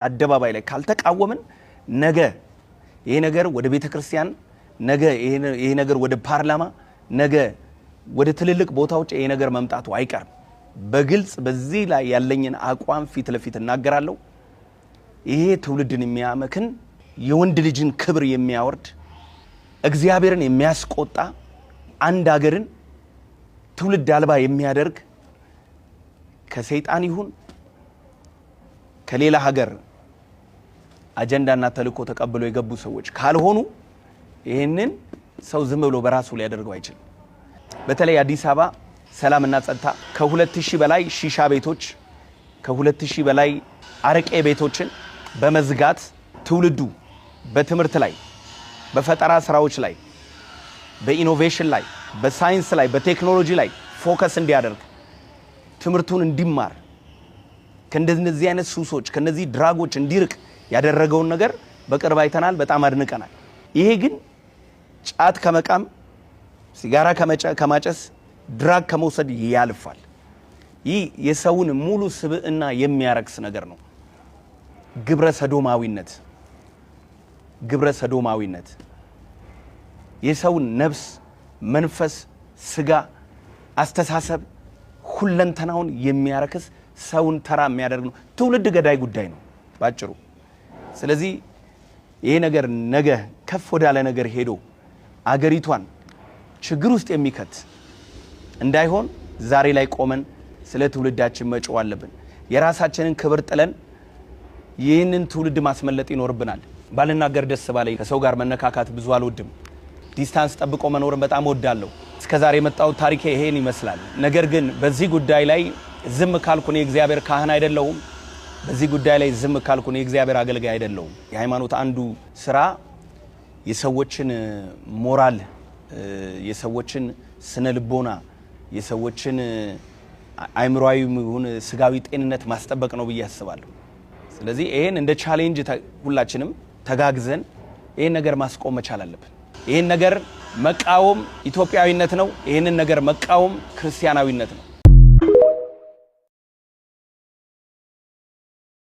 አደባባይ ላይ ካልተቃወምን ነገ ይሄ ነገር ወደ ቤተክርስቲያን ነገ ይሄ ነገር ወደ ፓርላማ ነገ ወደ ትልልቅ ቦታዎች ይሄ ነገር መምጣቱ አይቀርም። በግልጽ በዚህ ላይ ያለኝን አቋም ፊት ለፊት እናገራለሁ። ይሄ ትውልድን የሚያመክን የወንድ ልጅን ክብር የሚያወርድ እግዚአብሔርን የሚያስቆጣ አንድ ሀገርን ትውልድ አልባ የሚያደርግ ከሰይጣን ይሁን ከሌላ ሀገር አጀንዳና ተልእኮ ተቀብለው የገቡ ሰዎች ካልሆኑ ይሄንን ሰው ዝም ብሎ በራሱ ላይ ያደርገው አይችልም። በተለይ አዲስ አበባ ሰላምና ጸጥታ ከ2000 በላይ ሺሻ ቤቶች ከ2000 በላይ አረቄ ቤቶችን በመዝጋት ትውልዱ በትምህርት ላይ በፈጠራ ስራዎች ላይ በኢኖቬሽን ላይ በሳይንስ ላይ በቴክኖሎጂ ላይ ፎከስ እንዲያደርግ ትምህርቱን እንዲማር ከእንደዚህ አይነት ሱሶች ከነዚህ ድራጎች እንዲርቅ ያደረገውን ነገር በቅርብ አይተናል። በጣም አድንቀናል። ይሄ ግን ጫት ከመቃም ሲጋራ ከማጨስ ድራግ ከመውሰድ ያልፋል። ይህ የሰውን ሙሉ ስብዕና የሚያረክስ ነገር ነው። ግብረ ሰዶማዊነት የሰውን ነፍስ፣ መንፈስ፣ ስጋ፣ አስተሳሰብ ሁለንተናውን የሚያረክስ ሰውን ተራ የሚያደርግ ነው። ትውልድ ገዳይ ጉዳይ ነው ባጭሩ። ስለዚህ ይሄ ነገር ነገ ከፍ ወዳለ ነገር ሄዶ አገሪቷን ችግር ውስጥ የሚከት እንዳይሆን ዛሬ ላይ ቆመን ስለ ትውልዳችን መጮህ አለብን። የራሳችንን ክብር ጥለን ይህንን ትውልድ ማስመለጥ ይኖርብናል። ባልናገር ደስ ባለኝ። ከሰው ጋር መነካካት ብዙ አልወድም። ዲስታንስ ጠብቆ መኖርን በጣም ወዳለሁ። እስከዛሬ የመጣው ታሪኬ ይሄን ይመስላል። ነገር ግን በዚህ ጉዳይ ላይ ዝም ካልኩ እኔ እግዚአብሔር ካህን አይደለሁም። በዚህ ጉዳይ ላይ ዝም ካልኩ እኔ እግዚአብሔር አገልጋይ አይደለሁም። የሃይማኖት አንዱ ስራ የሰዎችን ሞራል፣ የሰዎችን ስነ ልቦና፣ የሰዎችን አእምሮአዊ ይሁን ስጋዊ ጤንነት ማስጠበቅ ነው ብዬ አስባለሁ። ስለዚህ ይሄን እንደ ቻሌንጅ ሁላችንም ተጋግዘን ይሄን ነገር ማስቆም መቻል አለብን። ይሄን ነገር መቃወም ኢትዮጵያዊነት ነው። ይሄንን ነገር መቃወም ክርስቲያናዊነት ነው።